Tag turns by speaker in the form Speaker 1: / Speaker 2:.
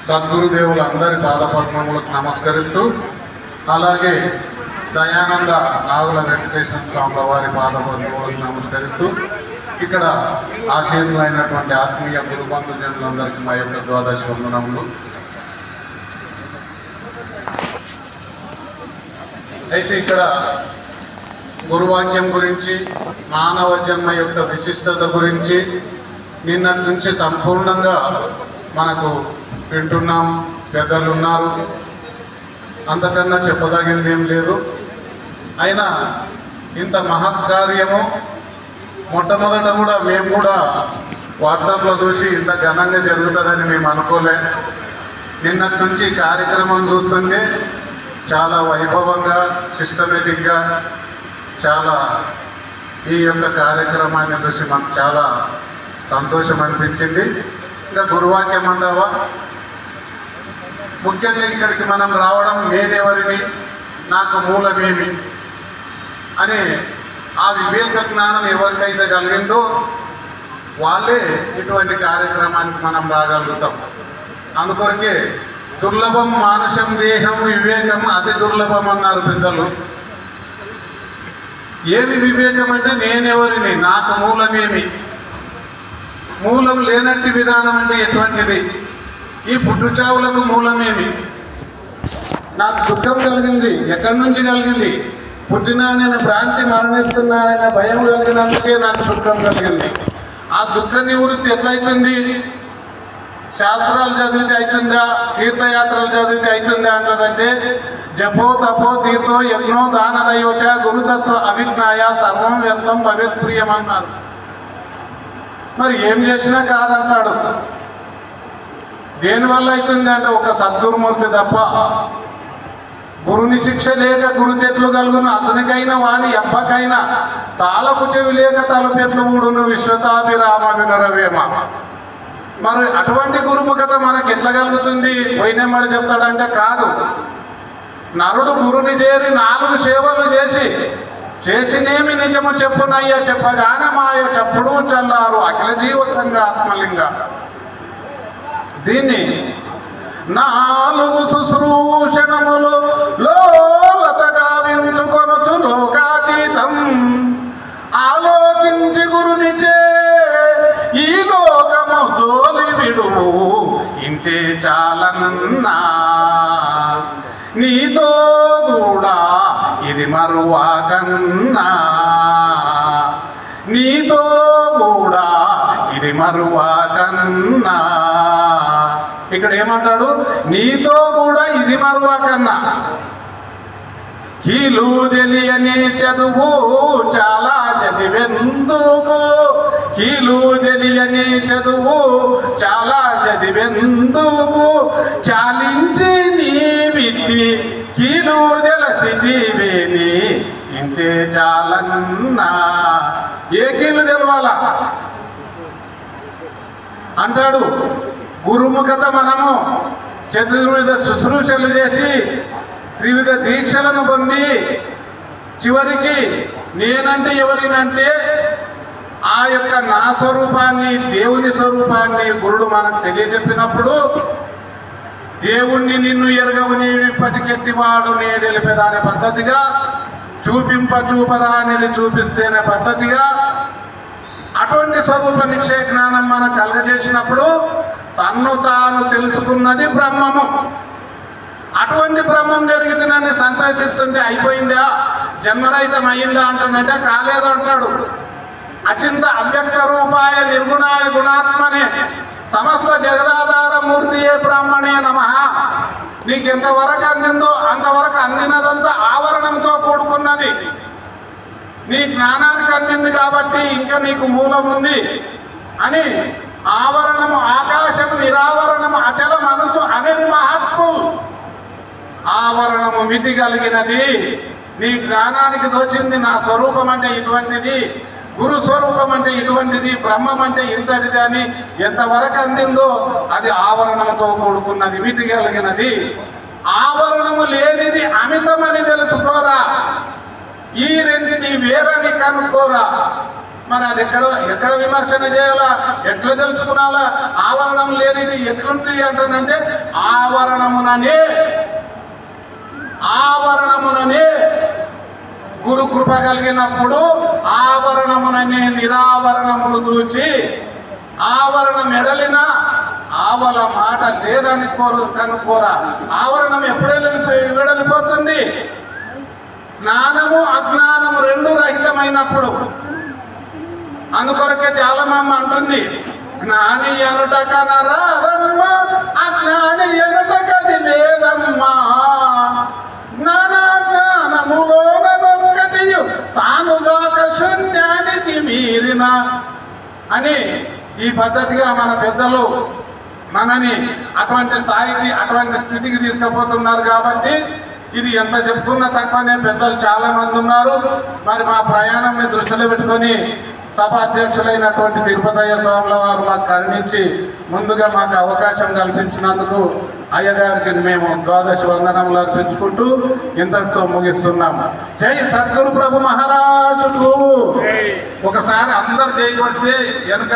Speaker 1: సద్గురుదేవులందరి పాదపద్మములకు నమస్కరిస్తూ, అలాగే దయానంద నాగుల వెంకటేశ్వర స్వాముల వారి పాదపద్మములకు నమస్కరిస్తూ, ఇక్కడ ఆశీనులైనటువంటి ఆత్మీయ గురుబంధుజనులందరికీ మా యొక్క ద్వాదశ వందనములు. అయితే ఇక్కడ గురువాక్యం గురించి, మానవ జన్మ యొక్క విశిష్టత గురించి నిన్నటి నుంచి సంపూర్ణంగా మనకు వింటున్నాం. పెద్దలు ఉన్నారు, అంతకన్నా చెప్పదగింది ఏం లేదు. అయినా ఇంత మహత్కార్యము మొట్టమొదట కూడా మేము కూడా వాట్సాప్లో చూసి ఇంత ఘనంగా జరుగుతుందని మేము అనుకోలే. నిన్నటి నుంచి కార్యక్రమం చూస్తుంటే చాలా వైభవంగా, సిస్టమేటిక్గా చాలా ఈ యొక్క కార్యక్రమాన్ని చూసి మాకు చాలా సంతోషం అనిపించింది. ఇంకా గురువాక్యం అంటావా, ముఖ్యంగా ఇక్కడికి మనం రావడం నేనెవరిని, నాకు మూలమేమి అనే ఆ వివేక జ్ఞానం ఎవరికైతే కలిగిందో వాళ్ళే ఇటువంటి కార్యక్రమానికి మనం రాగలుగుతాం. అందుకొరకే దుర్లభం మానుషం దేహం వివేకం అతి దుర్లభం అన్నారు పెద్దలు. ఏమి వివేకం అంటే నేనెవరిని, నాకు మూలమేమి, మూలం లేనట్టి విధానం అంటే ఎటువంటిది, ఈ పుట్టుచావులకు మూలమేమి, నాకు దుఃఖం కలిగింది ఎక్కడి నుంచి కలిగింది, పుట్టినా నేను భ్రాంతి, మరణిస్తున్నాననే భయం కలిగినందుకే నాకు దుఃఖం కలిగింది. ఆ దుఃఖ నివృత్తి ఎట్లయితుంది? శాస్త్రాలు చదివితే అవుతుందా, తీర్థయాత్రలు చదివితే అవుతుందా అంటారంటే జపో తపో తీర్థో యజ్ఞో దాన దయోచ గురుతత్వ అవిజ్ఞాయ సర్వం వ్యర్థం భవేత్ ప్రియం అన్నారు. మరి ఏం చేసినా కాదంటాడు. దేనివల్ల అవుతుంది అంటే ఒక సద్గురుమూర్తి తప్ప. గురుని శిక్ష లేక గురుతెట్లు కలుగును, అతనికైనా వాని అబ్బకైనా తాళపు చెవి లేక తలుపెట్లు ఊడును విశ్వతాభిరామ వినరవేమ. మరి అటువంటి గురుముఖత మనకి ఎట్లా కలుగుతుంది? పోయినమ్మడి చెప్తాడంటే కాదు. నరుడు గురుని చేరి 4 సేవలు చేసినేమి నిజము చెప్పునయ్యా చెప్పగానే మాయ చెప్పుడు చల్లారు అఖిల జీవ సంఘ ఆత్మలింగ. దీన్ని 4 శుశ్రూషణములు లోలతగా వించుకొనొచ్చు లోకాతీతం ఆలోచించి గురునిచే ఈ లోకము తోలి విడువు ఇంతే చాలనన్నా నీతో కూడా ఇది మరువాకన్నా, నీతో కూడా ఇది మరువాకన్నా. ఇక్కడ ఏమంటాడు? నీతో కూడా ఇది మరువాకన్నా. కీలు తెలియని చదువు చాలా చదివెందుకు, కీలు తెలియని చదువు చాలా చదివెందుకు, చాలించి నీ విట్టి కీలు తెలిసి జీవేని ఇంతే చాలన్నా. ఏ కీలు తెలవాలా అంటాడు. గురుముఖత మనము చతుర్విధ శుశ్రూషలు చేసి త్రివిధ దీక్షలను పొంది చివరికి నేనంటే ఎవరినంటే ఆ యొక్క నా స్వరూపాన్ని, దేవుని స్వరూపాన్ని గురుడు మనకు తెలియజెప్పినప్పుడు దేవుణ్ణి నిన్ను ఎరగవు నీవిప్పటికెట్టివాడు నే తెలిపేదానే పద్ధతిగా, చూపరా అనేది చూపిస్తేనే పద్ధతిగా, అటువంటి స్వరూప నిశ్చయ జ్ఞానం మనం కలగజేసినప్పుడు తన్ను తాను తెలుసుకున్నది బ్రహ్మము. అటువంటి బ్రహ్మం జరిగితే నన్ను సంతోషిస్తుంటే అయిపోయిందా, జన్మరహితం అయ్యిందా అంటానంటే కాలేదు అంటాడు. అచింత అవ్యక్త రూపాయ నిర్గుణాయ గుణాత్మనే సమస్త జగదాధార మూర్తియే బ్రహ్మణే నమః. నీకు ఎంతవరకు అందిందో అంతవరకు అందినదంతా ఆవరణంతో కూడుకున్నది. నీ జ్ఞానానికి అందింది కాబట్టి ఇంకా నీకు మూలం ఉంది అని ఆవరణము ఆకాశము నిరావరణము అచలం అనుచు అనేది మహాత్ములు. ఆవరణము మితి కలిగినది, నీ జ్ఞానానికి దోచింది నా స్వరూపం అంటే ఇటువంటిది, గురు స్వరూపం అంటే ఇటువంటిది, బ్రహ్మం అంటే ఇంతటిది అని ఎంతవరకు అందిందో అది ఆవరణంతో కూడుకున్నది, మితి కలిగినది. ఆవరణము లేనిది అమితమని తెలుసుకోరా, ఈ రెండిని వేరని కనుక్కోరా. మరి అది ఎక్కడ విమర్శన చేయాలా, ఎట్లా తెలుసుకున్నాలా? ఆవరణం లేనిది ఎట్లుంది అంటానంటే ఆవరణముననే గురు కృప కలిగినప్పుడు ఆవరణముననే నిరావరణమును చూచి ఆవరణం ఎడలిన ఆవల మాట లేదని కనుకోరా. ఆవరణం ఎప్పుడైనా వెడలిపోతుంది? జ్ఞానము అజ్ఞానము రెండు రహితమైనప్పుడు. అందుకొరకే జాలమమ్మ అంటుంది, జ్ఞాని అనుట కనరాదమ్మ అజ్ఞాని అనుట కది లేదమ్మా, జ్ఞానములోనొక్కటియు తానుగాక శూన్యానికి మీరిన అని ఈ పద్ధతిగా మన పెద్దలు మనని అటువంటి స్థాయికి అటువంటి స్థితికి తీసుకుపోతున్నారు. కాబట్టి ఇది ఎంత చెప్పుకున్నా తక్కువనే. పెద్దలు చాలా మంది ఉన్నారు. మరి మా ప్రయాణంని దృష్టిలో పెట్టుకొని సభాధ్యక్షులైనటువంటి తిరుపతయ్య స్వాముల వారు మాకు కరుణించి ముందుగా మాకు అవకాశం కల్పించినందుకు అయ్యగారికి మేము ద్వాదశి వందనములు అర్పించుకుంటూ ఇంతటితో ముగిస్తున్నాం. జై సద్గురు ప్రభు మహారాజుకు. ఒకసారి అందరు జై కొడితే వెనుక